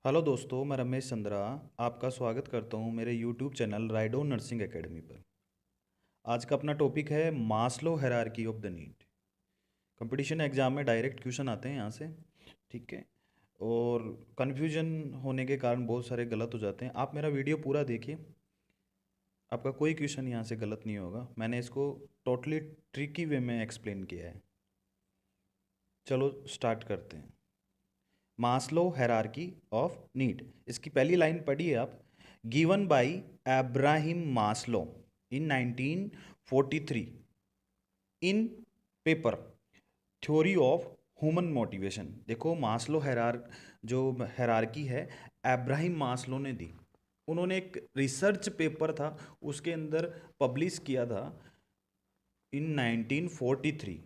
Hello दोस्तों, मैं रमेश चंद्रा आपका स्वागत करता हूं मेरे यूट्यूब चैनल राइडो नर्सिंग एकेडमी पर। आज का अपना टॉपिक है Maslow hierarchy of the need. Competition exam में डायरेक्ट क्वेश्चन आते हैं यहाँ से, ठीक है। और कन्फ्यूजन होने के कारण बहुत सारे गलत हो जाते हैं। आप मेरा वीडियो पूरा देखिए, आपका कोई क्वेश्चन यहाँ से गलत नहीं होगा। मैंने इसको टोटली ट्रिकी वे में एक्सप्लेन किया है। चलो स्टार्ट करते हैं। मास्लो हायरार्की ऑफ नीड, इसकी पहली लाइन पढ़िए आप। Given by Abraham Maslow in 1943 in paper theory of human motivation. देखो, मास्लो जो हायरार्की है, अब्राहिम मास्लो ने दी। उन्होंने एक रिसर्च पेपर था, उसके अंदर पब्लिश किया था इन 1943।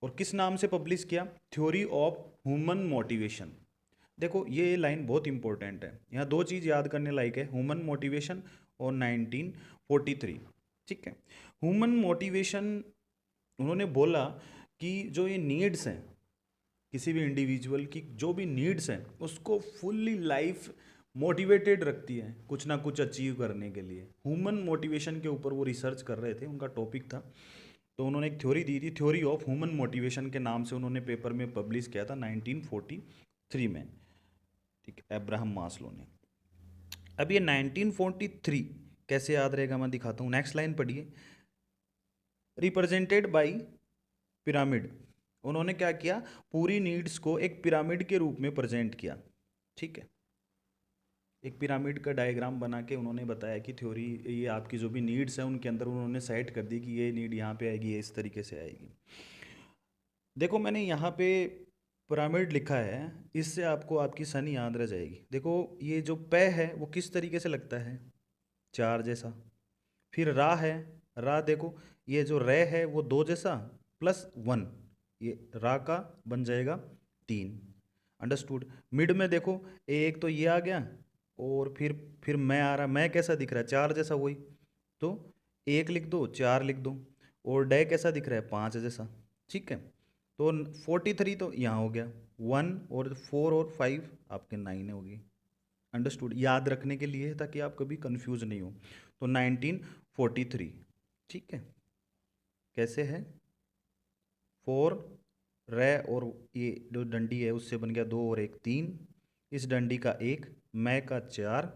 और किस नाम से पब्लिश किया? Theory of human motivation. देखो, ये लाइन बहुत इंपॉर्टेंट है। यहाँ दो चीज़ याद करने लायक है, ह्यूमन मोटिवेशन और 1943। ठीक है। ह्यूमन मोटिवेशन, उन्होंने बोला कि जो ये नीड्स हैं, किसी भी इंडिविजुअल की जो भी नीड्स हैं, उसको फुल्ली लाइफ मोटिवेटेड रखती है कुछ ना कुछ अचीव करने के लिए। ह्यूमन मोटिवेशन के ऊपर वो रिसर्च कर रहे थे, उनका टॉपिक था। तो उन्होंने एक थ्योरी दी थी, थ्योरी ऑफ ह्यूमन मोटिवेशन के नाम से उन्होंने पेपर में पब्लिश किया था 1943 में। ठीक है, अब्राहम मास्लो ने। अब ये 1943 कैसे याद रहेगा, मैं दिखाता हूँ। नेक्स्ट लाइन पढ़िए। Represented by pyramid. उन्होंने क्या किया? पूरी नीड्स को एक पिरामिड के रूप में प्रेजेंट किया। ठीक है, एक पिरामिड का डायग्राम बना के उन्होंने बताया कि थ्योरी, ये आपकी जो भी नीड्स हैं उनके अंदर उन्होंने सेट कर दी कि ये नीड यहाँ पे आएगी, ये इस तरीके से आएगी। देखो, मैंने यहाँ पे पिरामिड लिखा है, इससे आपको आपकी सन याद रह जाएगी। देखो, ये जो पे है वो किस तरीके से लगता है? चार जैसा। फिर रा है, रा देखो, ये जो रे है वो दो जैसा प्लस वन, ये रा का बन जाएगा तीन। अंडरस्टूड। मिड में देखो, एक तो ये आ गया, और फिर मैं आ रहा। मैं कैसा दिख रहा है? चार जैसा, वही। तो एक लिख दो, चार लिख दो। और डे कैसा दिख रहा है? पाँच जैसा। ठीक है। तो 43 तो यहाँ हो गया, वन और फोर और फाइव आपके नाइन होगी। अंडरस्टूड। याद रखने के लिए है ताकि आप कभी कंफ्यूज नहीं हो। तो 1943। ठीक है, कैसे है? फोर रे, और ये जो डंडी है उससे बन गया दो और एक तीन, इस डंडी का एक, मैं का चार,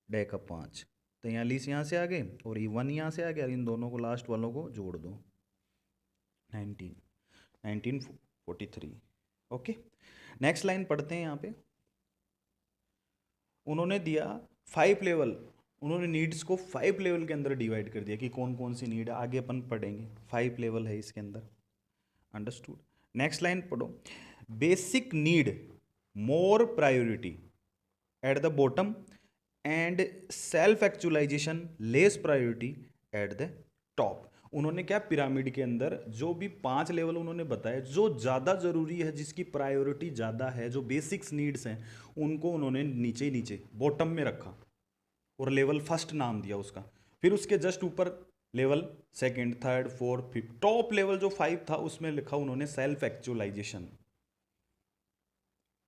डे का पाँच। तो यहाँ लीस यहाँ से आ गए और ये वन यहाँ से आ गया। इन दोनों को, लास्ट वालों को जोड़ दो। 19 1943। ओके, नेक्स्ट लाइन पढ़ते हैं यहाँ पे। उन्होंने दिया फाइव लेवल। उन्होंने नीड्स को फाइव लेवल के अंदर डिवाइड कर दिया कि कौन कौन सी नीड है, आगे अपन पढ़ेंगे। फाइव लेवल है इसके अंदर। अंडरस्टूड। नेक्स्ट लाइन पढ़ो। Basic need more priority at the bottom and self actualization less priority at the top. उन्होंने क्या, पिरामिड के अंदर जो भी पांच लेवल उन्होंने बताए, जो ज़्यादा ज़रूरी है, जिसकी प्रायोरिटी ज़्यादा है, जो बेसिक्स नीड्स हैं, उनको उन्होंने नीचे नीचे बॉटम में रखा और लेवल फर्स्ट नाम दिया उसका। फिर उसके जस्ट ऊपर level second, third, fourth, fifth, top level जो फाइव था उसमें लिखा उन्होंने सेल्फ एक्चुअलाइजेशन।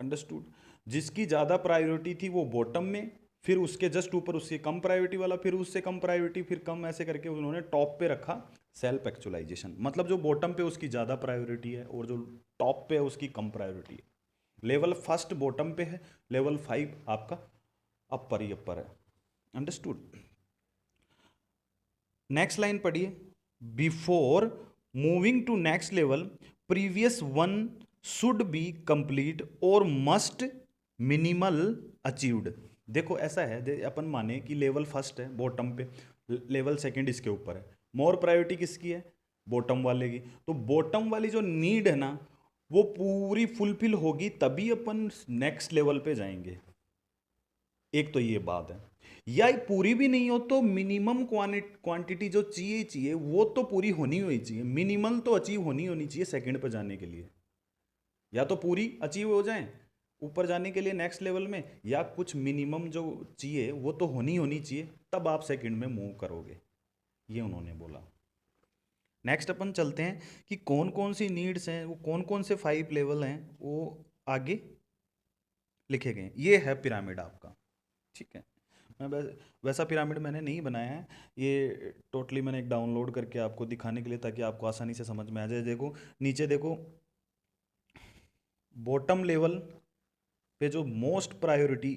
अंडरस्टूड। जिसकी ज़्यादा प्रायोरिटी थी वो बॉटम में, फिर उसके जस्ट ऊपर उससे कम प्रायोरिटी वाला, फिर उससे कम प्रायोरिटी, फिर कम, ऐसे करके उन्होंने टॉप पे रखा सेल्फ एक्चुअलाइजेशन। मतलब जो बॉटम पे उसकी ज़्यादा प्रायोरिटी है और जो टॉप पे है उसकी कम प्रायोरिटी है। लेवल फर्स्ट बॉटम पे है, लेवल फाइव आपका अपर ही अपर है। अंडरस्टूड। नेक्स्ट लाइन पढ़िए। Before moving to next level previous one should be complete और मस्ट मिनिमल अचीव्ड। देखो, ऐसा है, अपन माने कि लेवल फर्स्ट है बॉटम पे, लेवल सेकंड इसके ऊपर है। मोर प्रायोरिटी किसकी है? बॉटम वाले की। तो बॉटम वाली जो नीड है ना, वो पूरी फुलफिल होगी तभी अपन नेक्स्ट लेवल पे जाएंगे। एक तो ये बात है। या ये पूरी भी नहीं हो तो मिनिमम क्वांटिटी जो चाहिए चाहिए वो तो पूरी होनी ही चाहिए। मिनिमल तो अचीव होनी होनी चाहिए सेकंड पर जाने के लिए। या तो पूरी अचीव हो जाए ऊपर जाने के लिए नेक्स्ट लेवल में, या कुछ मिनिमम जो चाहिए वो तो होनी होनी चाहिए, तब आप सेकंड में मूव करोगे। ये उन्होंने बोला। नेक्स्ट अपन चलते हैं कि कौन कौन सी नीड्स हैं, वो कौन कौन से फाइव लेवल हैं वो आगे लिखे गए हैं। ये है पिरामिड आपका, ठीक है। मैं वैसा पिरामिड मैंने नहीं बनाया है, ये टोटली मैंने एक डाउनलोड करके आपको दिखाने के लिए, ताकि आपको आसानी से समझ में आ जाए। देखो नीचे देखो, बॉटम लेवल पे जो मोस्ट प्रायोरिटी,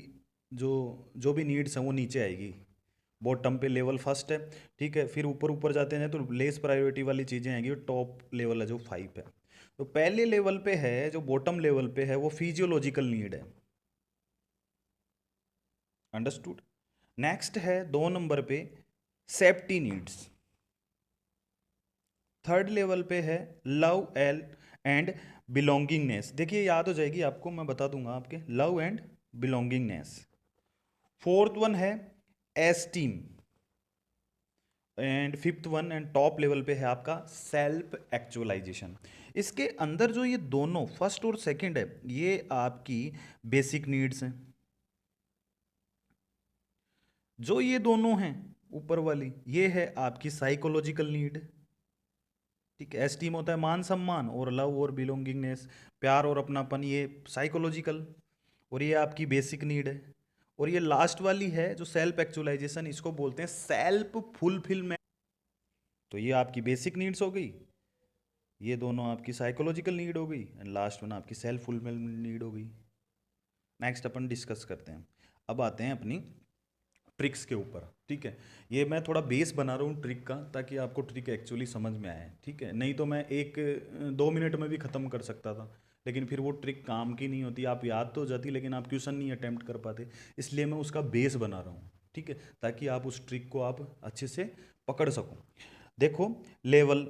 जो जो भी नीड्स हैं वो नीचे आएगी। बॉटम पे लेवल फर्स्ट है, ठीक है। फिर ऊपर ऊपर जाते हैं तो लेस प्रायोरिटी वाली चीज़ें आएंगी, टॉप लेवल है जो 5 है। तो पहले लेवल पे है, जो बॉटम लेवल पे है, वो फिजियोलॉजिकल नीड है। अंडरस्टूड। नेक्स्ट है 2 नंबर पे सेफ्टी नीड्स। थर्ड लेवल पे है लव एल एंड बिलोंगिंगनेस। देखिए याद हो जाएगी आपको, मैं बता दूंगा आपके, love and belongingness. Fourth one है esteem. And fifth one and top level पे है आपका सेल्फ एक्चुअलाइजेशन। इसके अंदर जो ये दोनों फर्स्ट और सेकंड है, ये आपकी बेसिक नीड्स हैं। जो ये दोनों हैं ऊपर वाली, ये है आपकी साइकोलॉजिकल नीड, ठीक है। एस्टीम होता है मान सम्मान, और लव और बिलोंगिंगनेस, प्यार और अपनापन, ये साइकोलॉजिकल, और ये आपकी बेसिक नीड है। और ये लास्ट वाली है जो सेल्फ एक्चुअलाइजेशन, इसको बोलते हैं सेल्फ फुलफिलमेंट। तो ये आपकी बेसिक नीड्स हो गई, ये दोनों आपकी साइकोलॉजिकल नीड हो गई, एंड लास्ट वन आपकी सेल्फ फुलफिलमेंट नीड हो गई। नेक्स्ट अपन डिस्कस करते हैं। अब आते हैं अपनी ट्रिक्स के ऊपर, ठीक है। ये मैं थोड़ा बेस बना रहा हूँ ट्रिक का, ताकि आपको ट्रिक एक्चुअली समझ में आए, ठीक है। नहीं तो मैं 1-2 मिनट में भी ख़त्म कर सकता था, लेकिन फिर वो ट्रिक काम की नहीं होती। आप याद तो हो जाती, लेकिन आप क्वेश्चन नहीं अटेम्प्ट कर पाते। इसलिए मैं उसका बेस बना रहा हूँ, ठीक है, ताकि आप उस ट्रिक को आप अच्छे से पकड़ सको। देखो, लेवल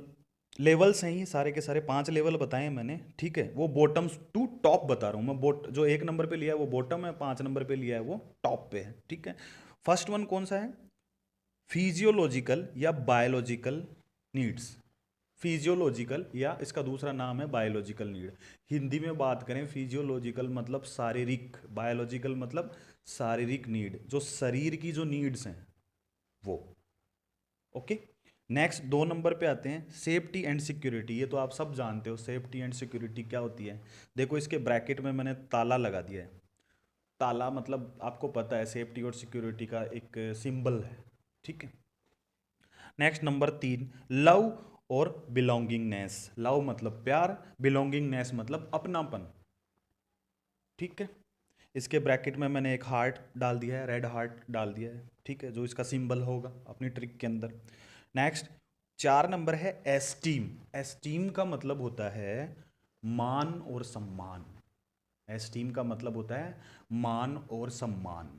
लेवल्स हैं ये सारे के सारे, 5 लेवल बताए हैं मैंने, ठीक है। वो बॉटम टू टॉप बता रहा हूँ मैं। जो 1 नंबर पे लिया है वो बॉटम है, 5 नंबर पे लिया है वो टॉप पे है, ठीक है। फर्स्ट वन कौन सा है? फिजियोलॉजिकल या बायोलॉजिकल नीड्स। फिजियोलॉजिकल, या इसका दूसरा नाम है बायोलॉजिकल नीड। हिंदी में बात करें, फिजियोलॉजिकल मतलब शारीरिक, बायोलॉजिकल मतलब शारीरिक नीड, जो शरीर की जो नीड्स हैं वो। ओके। नेक्स्ट 2 नंबर पे आते हैं सेफ्टी एंड सिक्योरिटी। ये तो आप सब जानते हो सेफ्टी एंड सिक्योरिटी क्या होती है। देखो इसके ब्रैकेट में मैंने ताला लगा दिया है। ताला मतलब आपको पता है सेफ्टी और सिक्योरिटी का एक सिंबल है, ठीक है। नेक्स्ट नंबर 3, लव और बिलोंगिंगनेस। लव मतलब प्यार, बिलोंगिंगनेस मतलब अपनापन, ठीक है। इसके ब्रैकेट में मैंने एक हार्ट डाल दिया है, रेड हार्ट डाल दिया है, ठीक है, जो इसका सिंबल होगा अपनी ट्रिक के अंदर। नेक्स्ट 4 नंबर है एस्टीम। एस्टीम का मतलब होता है मान और सम्मान। एस्टीम का मतलब होता है मान और सम्मान,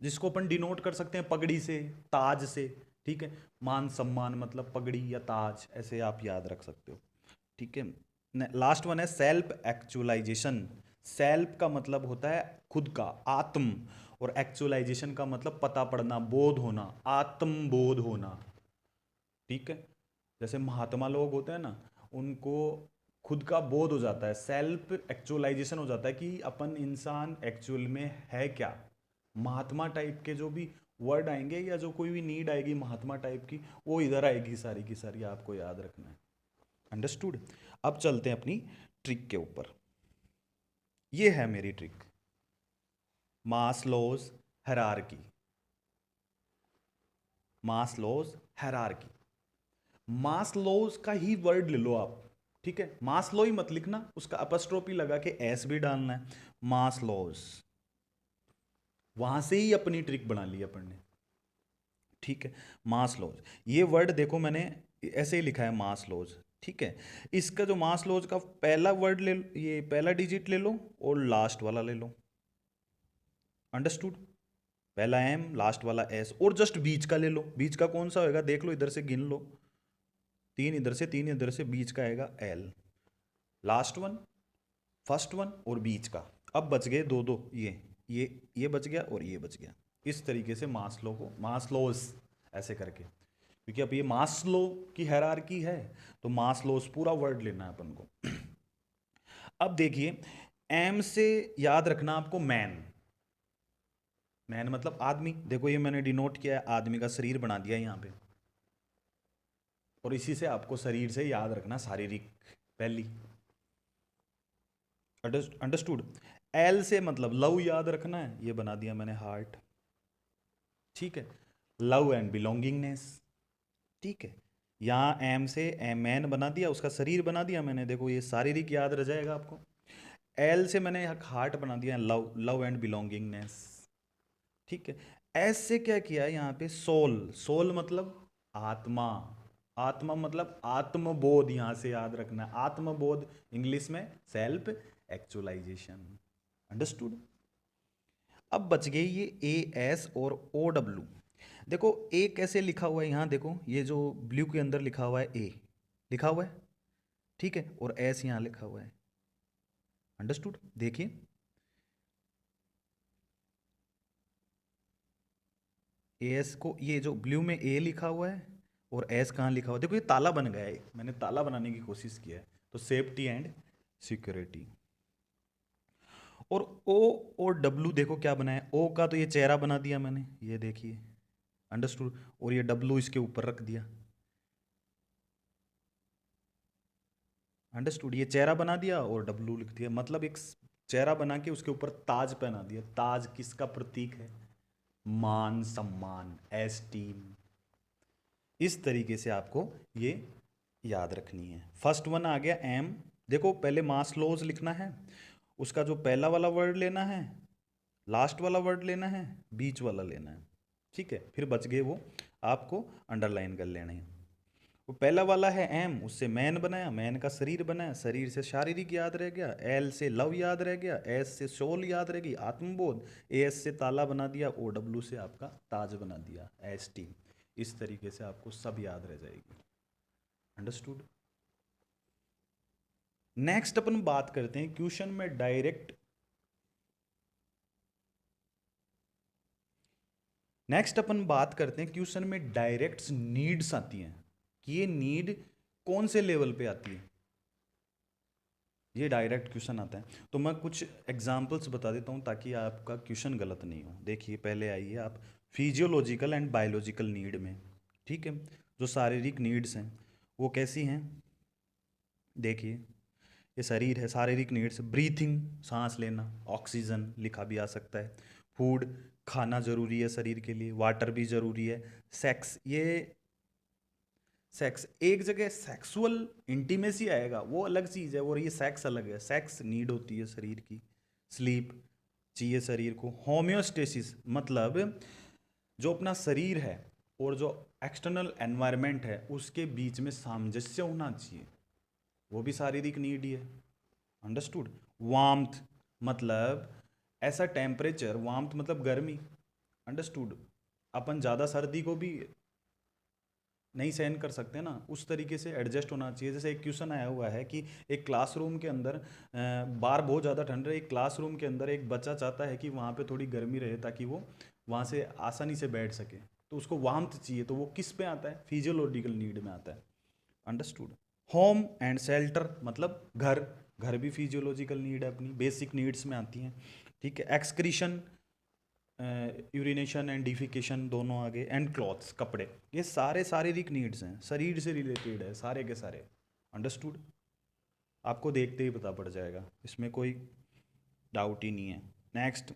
जिसको अपन डिनोट कर सकते हैं पगड़ी से, ताज से, ठीक है। मान सम्मान मतलब पगड़ी या ताज, ऐसे आप याद रख सकते हो, ठीक है। लास्ट वन है सेल्फ एक्चुअलाइजेशन। सेल्फ का मतलब होता है खुद का, आत्म, और एक्चुअलाइजेशन का मतलब पता पड़ना, बोध होना, आत्म बोध होना, ठीक है। जैसे महात्मा लोग होते हैं ना, उनको खुद का बोध हो जाता है, सेल्फ एक्चुअलाइजेशन हो जाता है कि अपन इंसान एक्चुअल में है क्या। महात्मा टाइप के जो भी वर्ड आएंगे, या जो कोई भी नीड आएगी महात्मा टाइप की, वो इधर आएगी सारी की सारी, आपको याद रखना है। अंडरस्टूड। अब चलते हैं अपनी ट्रिक के ऊपर। ये है मेरी trick, Maslow's hierarchy. Maslow's hierarchy, Maslow's का ही वर्ड ले लो आप, ठीक है। मास्लो ही मत लिखना, उसका अपस्ट्रोपी लगा के एस भी डालना है, मास्लोज। वहां से ही अपनी ट्रिक बना ली अपन ने, ठीक है। मास्लोज, ये वर्ड देखो मैंने ऐसे ही लिखा है मास्लोज, ठीक है। इसका जो मास्लोज का पहला वर्ड ले, ये पहला डिजिट ले लो और लास्ट वाला ले लो। अंडरस्टूड। पहला एम, लास्ट वाला एस, और जस्ट बीच का ले लो। बीच का कौन सा होएगा देख लो, इधर से गिन लो, 3 इधर से 3 इधर से, बीच का आएगा L. Last one, first one और बीच का। अब बच गए दो दो, ये बच गया और ये बच गया। इस तरीके से मास्लो को, मास्लोस ऐसे करके, क्योंकि अब ये मास्लो की हायरार्की है, तो मास्लोस पूरा वर्ड लेना है अपन को। अब देखिए, एम से याद रखना आपको मैन। मैन मतलब आदमी। देखो ये मैंने डिनोट किया है, आदमी का शरीर बना दिया यहाँ पे, और इसी से आपको शरीर से याद रखना शारीरिक, पहली। अंडरस्टूड। एल से मतलब लव याद रखना है, ये बना दिया मैंने हार्ट, ठीक है। लव एंड बिलोंगिंगनेस, ठीक है। यहाँ एम से एम एन बना दिया, उसका शरीर बना दिया मैंने, देखो ये शारीरिक याद रह जाएगा आपको। एल से मैंने हार्ट बना दिया, लव, लव एंड बिलोंगिंगनेस, ठीक है। एस से क्या किया है यहाँ पे, सोल, सोल मतलब आत्मा, आत्मा मतलब आत्मबोध, यहाँ से याद रखना है आत्मबोध, इंग्लिश में सेल्फ एक्चुअलाइजेशन, अंडरस्टूड। अब बच गई ये ए एस और ओ डब्ल्यू। देखो ए कैसे लिखा हुआ है, यहाँ देखो ये जो ब्लू के अंदर लिखा हुआ है ए लिखा हुआ है, ठीक है, और एस यहाँ लिखा हुआ है, अंडरस्टूड। देखिए एस को, ये जो ब्लू में ए लिखा हुआ है और एस कहाँ लिखा हुआ है, देखो ये ताला बन गया है, मैंने ताला बनाने की कोशिश किया है, तो सेफ्टी एंड सिक्योरिटी। और ओ और डब्लू देखो क्या बनाया, ओ का तो ये चेहरा बना दिया मैंने, ये देखिए, अंडरस्टूड, और ये डब्लू इसके ऊपर रख दिया, अंडरस्टूड, ये चेहरा बना दिया और डब्लू लिख दिया, मतलब एक चेहरा बना के उसके ऊपर ताज पहना दिया। ताज किसका प्रतीक है, मान सम्मान, एस्टीम। इस तरीके से आपको ये याद रखनी है। फर्स्ट वन आ गया एम, देखो पहले मास लॉज लिखना है, उसका जो पहला वाला वर्ड लेना है, लास्ट वाला वर्ड लेना है, बीच वाला लेना है, ठीक है, फिर बच गए वो आपको अंडरलाइन कर लेने हैं। वो पहला वाला है एम, उससे मैन बनाया, मैन का शरीर बनाया, शरीर से शारीरिक याद रह गया, एल से लव याद रह गया, एस से सोल याद रह गई, आत्मबोध, एस से ताला बना दिया, ओ डब्ल्यू से आपका ताज बना दिया, एस टी। इस तरीके से आपको सब याद रह जाएगी, अंडरस्टूड। नेक्स्ट अपन बात करते हैं क्वेश्चन में डायरेक्ट, नेक्स्ट अपन बात करते हैं क्वेश्चन में डायरेक्ट नीड्स आती हैं, कि ये नीड कौन से लेवल पे आती है, ये डायरेक्ट क्वेश्चन आता है। तो मैं कुछ एग्जांपल्स बता देता हूँ ताकि आपका क्वेश्चन गलत नहीं हो। देखिए पहले आइए आप फिजियोलॉजिकल एंड बायोलॉजिकल नीड में, ठीक है, जो शारीरिक नीड्स हैं वो कैसी हैं, देखिए ये शरीर है, शारीरिक नीड्स, ब्रीथिंग सांस लेना, ऑक्सीजन लिखा भी आ सकता है, फूड खाना जरूरी है शरीर के लिए, वाटर भी जरूरी है, सेक्स, ये सेक्स एक जगह सेक्सुअल इंटीमेसी आएगा वो अलग चीज़ है, और ये सेक्स अलग है, सेक्स नीड होती है शरीर की, स्लीप चाहिए शरीर को, होम्योस्टेसिस मतलब जो अपना शरीर है और जो एक्सटर्नल एनवायरनमेंट है उसके बीच में सामंजस्य होना चाहिए, वो भी शारीरिक नीड ही है, अंडरस्टूड। वार्मथ मतलब ऐसा टेम्परेचर, वार्मथ मतलब गर्मी, अंडरस्टूड, अपन ज़्यादा सर्दी को भी नहीं सहन कर सकते ना, उस तरीके से एडजस्ट होना चाहिए। जैसे एक क्वेश्चन आया हुआ है कि एक क्लासरूम के अंदर बाहर बहुत ज़्यादा ठंड है, एक क्लासरूम के अंदर एक बच्चा चाहता है कि वहाँ पे थोड़ी गर्मी रहे ताकि वो वहाँ से आसानी से बैठ सके, तो उसको वार्मथ चाहिए, तो वो किस पे आता है, फिजियोलॉजिकल नीड में आता है, अंडरस्टूड। होम एंड शेल्टर मतलब घर, घर भी फिजियोलॉजिकल नीड है, अपनी बेसिक नीड्स में आती हैं, ठीक है। एक्सक्रीशन, यूरिनेशन एंड डिफिकेशन दोनों आगे, एंड क्लॉथ्स कपड़े, ये सारे शारीरिक नीड्स हैं, शरीर से रिलेटेड है सारे के सारे, अंडरस्टूड। आपको देखते ही पता पड़ जाएगा, इसमें कोई डाउट ही नहीं है। नेक्स्ट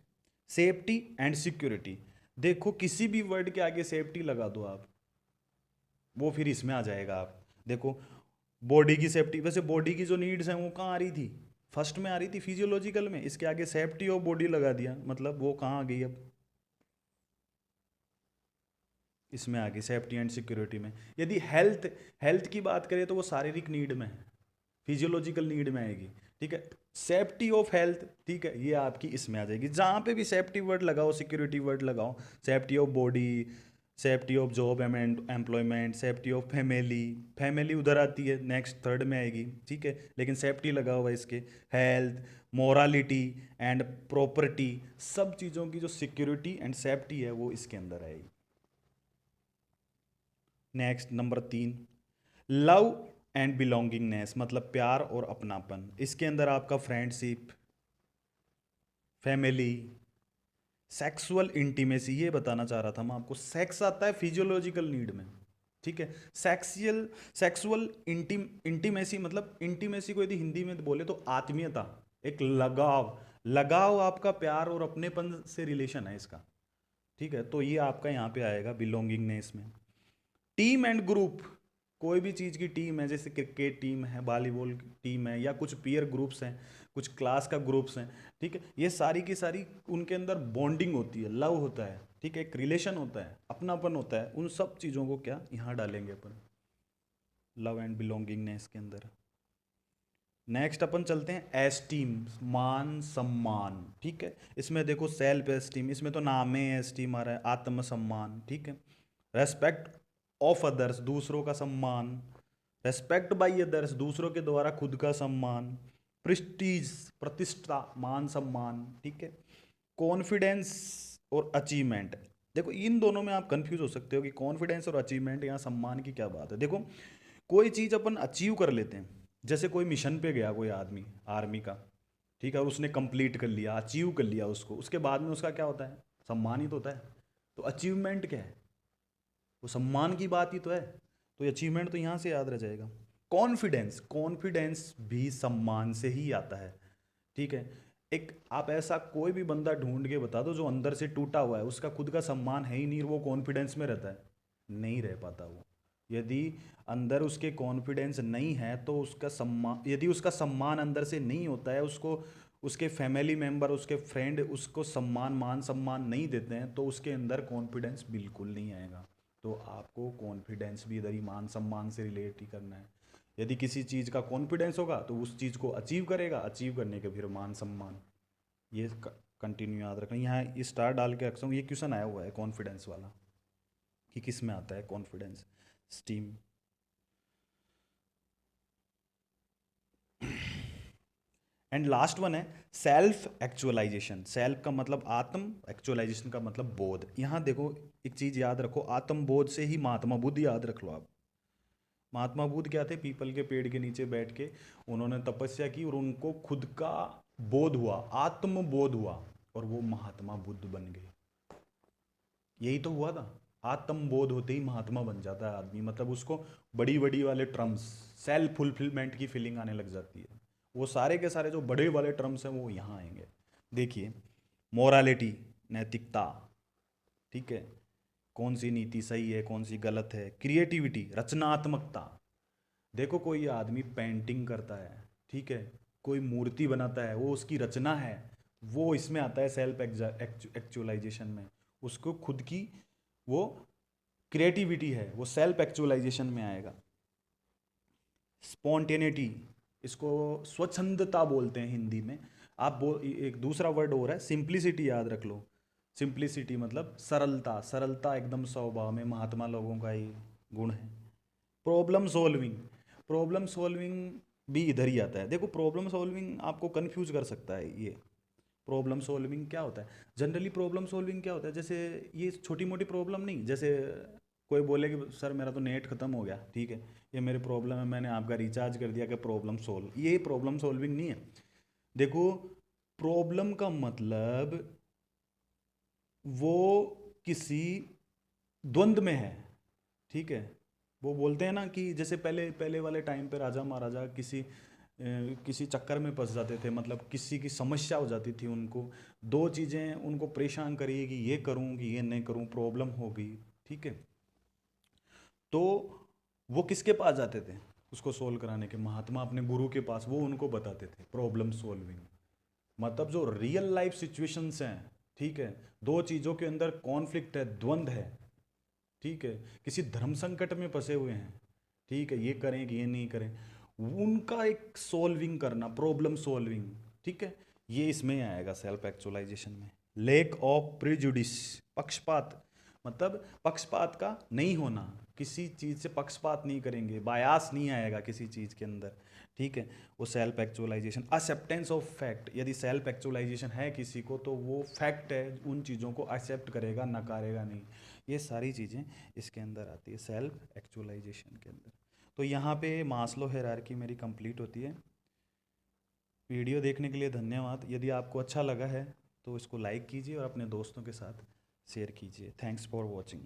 सेफ्टी एंड सिक्योरिटी, देखो किसी भी वर्ड के आगे सेफ्टी लगा दो आप, वो फिर इसमें आ जाएगा। आप देखो बॉडी की सेफ्टी, वैसे बॉडी की जो नीड्स हैं वो कहाँ आ रही थी, फर्स्ट में आ रही थी फिजियोलॉजिकल में, इसके आगे सेफ्टी ऑफ बॉडी लगा दिया, मतलब वो कहाँ आ गई अब, इसमें आ गई सेफ्टी एंड सिक्योरिटी में। यदि हेल्थ, हेल्थ की बात करें तो वो शारीरिक नीड में है, फिजियोलॉजिकल नीड में आएगी, ठीक है। सेफ्टी ऑफ हेल्थ, ठीक है, ये आपकी इसमें आ जाएगी, जहाँ पे भी सेफ्टी वर्ड लगाओ सिक्योरिटी वर्ड लगाओ, safety of body, safety of job and employment, safety of family, family उधर आती है नेक्स्ट थर्ड में आएगी, ठीक है, लेकिन सेफ्टी लगा हुआ है इसके, हेल्थ, मोरालिटी एंड प्रॉपर्टी, सब चीज़ों की जो सिक्योरिटी एंड सेफ्टी है वो इसके अंदर आएगी। Next number 3, love and belongingness मतलब प्यार और अपनापन, इसके अंदर आपका फ्रेंडशिप, फैमिली, सेक्सुअल इंटीमेसी, ये बताना चाह रहा था मैं आपको, सेक्स आता है फिजियोलॉजिकल नीड में, ठीक है। सेक्सुअल इंटीमेसी मतलब इंटीमेसी को यदि हिंदी में बोले तो आत्मीयता, एक लगाव, लगाव आपका प्यार और अपनेपन से रिलेशन है इसका, ठीक है। तो ये आपका यहाँ पे आएगा बिलोंगिंगनेस में। टीम एंड ग्रुप, कोई भी चीज़ की टीम है, जैसे क्रिकेट टीम है, वॉलीबॉल टीम है, या कुछ पीयर ग्रुप्स हैं, कुछ क्लास का ग्रुप्स हैं, ठीक है। ये सारी की सारी उनके अंदर बॉन्डिंग होती है, लव होता है, ठीक है, एक रिलेशन होता है, अपनापन होता है। उन सब चीज़ों को क्या यहाँ डालेंगे अपन, लव एंड बिलोंगिंगनेस के अंदर। नेक्स्ट अपन चलते हैं एस्टीम, मान सम्मान, ठीक है। इसमें देखो सेल्फ एस्टीम, इसमें तो नाम ही एस्टीम आ रहा है, आत्मसम्मान, ठीक है। रेस्पेक्ट ऑफ अदर्स, दूसरों का सम्मान। रेस्पेक्ट बाई अदर्स, दूसरों के द्वारा खुद का सम्मान। प्रेस्टीज, प्रतिष्ठा, मान सम्मान, ठीक है। कॉन्फिडेंस और अचीवमेंट, देखो इन दोनों में आप कंफ्यूज हो सकते हो कि कॉन्फिडेंस और अचीवमेंट, यहाँ सम्मान की क्या बात है। देखो कोई चीज़ अपन अचीव कर लेते हैं, जैसे कोई मिशन पे गया कोई आदमी आर्मी का, ठीक है, और उसने कंप्लीट कर लिया, अचीव कर लिया उसको, उसके बाद में उसका क्या होता है, सम्मानित होता है। तो अचीवमेंट क्या है, वो सम्मान की बात ही तो है। तो अचीवमेंट तो यहाँ से याद रह जाएगा। कॉन्फिडेंस, कॉन्फिडेंस भी सम्मान से ही आता है, ठीक है। एक आप ऐसा कोई भी बंदा ढूंढ के बता दो जो अंदर से टूटा हुआ है, उसका खुद का सम्मान है ही नहीं, वो कॉन्फिडेंस में रहता है, नहीं रह पाता वो। यदि अंदर उसके कॉन्फिडेंस नहीं है तो उसका सम्मान, यदि उसका सम्मान अंदर से नहीं होता है, उसको उसके फैमिली मेंबर, उसके फ्रेंड उसको सम्मान, मान सम्मान नहीं देते हैं, तो उसके अंदर कॉन्फिडेंस बिल्कुल नहीं आएगा। तो आपको कॉन्फिडेंस भी इधर ही मान सम्मान से रिलेट ही करना है। यदि किसी चीज़ का कॉन्फिडेंस होगा तो उस चीज़ को अचीव करेगा, अचीव करने के फिर मान सम्मान। ये कंटिन्यू याद रखना, यहाँ ये स्टार डाल के रखता हूँ। ये क्वेश्चन आया हुआ है कॉन्फिडेंस वाला कि किस में आता है confidence, steam. And last one है सेल्फ एक्चुअलाइजेशन। सेल्फ का मतलब आत्म, एक्चुअलाइजेशन का मतलब बोध। यहाँ देखो एक चीज़ याद रखो, आत्म बोध से ही महात्मा बुद्ध याद रख लो आप। महात्मा बुद्ध क्या थे, पीपल के पेड़ के नीचे बैठ के उन्होंने तपस्या की और उनको खुद का बोध हुआ, आत्म बोध हुआ, और वो महात्मा बुद्ध बन गए। यही तो हुआ था, आत्म बोध होते ही महात्मा बन जाता है आदमी, मतलब उसको बड़ी बड़ी वाले टर्म्स, सेल्फ फुलफिलमेंट की फीलिंग आने लग जाती है। वो सारे के सारे जो बड़े वाले टर्म्स हैं वो यहाँ आएंगे। देखिए मोरालिटी, नैतिकता, ठीक है, कौन सी नीति सही है कौन सी गलत है। क्रिएटिविटी, रचनात्मकता, देखो कोई आदमी पेंटिंग करता है, ठीक है, कोई मूर्ति बनाता है, वो उसकी रचना है, वो इसमें आता है सेल्फ एक्चुअलाइजेशन में। उसको खुद की वो क्रिएटिविटी है, वो सेल्फ एक्चुअलाइजेशन में आएगा। स्पॉन्टेनिटी, इसको स्वच्छंदता बोलते हैं हिंदी में। एक दूसरा वर्ड हो रहा है सिंप्लिसिटी, याद रख लो। सिंप्लिसिटी मतलब सरलता, सरलता एकदम स्वभाव में महात्मा लोगों का ही गुण है। प्रॉब्लम सॉल्विंग, प्रॉब्लम सॉल्विंग भी इधर ही आता है। देखो प्रॉब्लम सॉल्विंग आपको कंफ्यूज कर सकता है। ये प्रॉब्लम सॉल्विंग क्या होता है, जनरली प्रॉब्लम सॉल्विंग क्या होता है, जैसे ये छोटी मोटी प्रॉब्लम नहीं, जैसे कोई बोले कि सर मेरा तो नेट खत्म हो गया, ठीक है, ये मेरे प्रॉब्लम है, मैंने आपका रिचार्ज कर दिया कि प्रॉब्लम सोल्व, ये प्रॉब्लम सॉल्विंग नहीं है। देखो प्रॉब्लम का मतलब वो किसी द्वंद्व में है, ठीक है। वो बोलते हैं ना कि जैसे पहले पहले वाले टाइम पे राजा महाराजा किसी चक्कर में फंस जाते थे, मतलब किसी की समस्या हो जाती थी उनको, दो चीज़ें उनको परेशान करिए कि ये करूँ कि ये नहीं करूँ, प्रॉब्लम हो गई, ठीक है। तो वो किसके पास जाते थे उसको सोल्व कराने के, महात्मा अपने गुरु के पास, वो उनको बताते थे प्रॉब्लम सोल्विंग। मतलब जो रियल लाइफ सिचुएशंस हैं, ठीक है, दो चीज़ों के अंदर कॉन्फ्लिक्ट है, द्वंद्व है, ठीक है, किसी धर्म संकट में फंसे हुए हैं, ठीक है, ये करें कि ये नहीं करें, उनका एक सॉल्विंग करना, प्रॉब्लम सॉल्विंग, ठीक है, ये इसमें आएगा सेल्फ एक्चुअलाइजेशन में। लेक ऑफ प्रिजुडिस, पक्षपात, मतलब पक्षपात का नहीं होना, किसी चीज़ से पक्षपात नहीं करेंगे, बायास नहीं आएगा किसी चीज़ के अंदर, ठीक है, वो self actualization. Acceptance of fact, यदि सेल्फ एक्चुअलाइजेशन है किसी को तो वो फैक्ट है, उन चीज़ों को एक्सेप्ट करेगा, नकारेगा नहीं। ये सारी चीज़ें इसके अंदर आती है सेल्फ एक्चुअलाइजेशन के अंदर। तो यहाँ पे मास्लो हायरार्की मेरी कंप्लीट होती है। वीडियो देखने के लिए धन्यवाद। यदि आपको अच्छा लगा है तो इसको लाइक कीजिए और अपने दोस्तों के साथ शेयर कीजिए। Thanks for watching.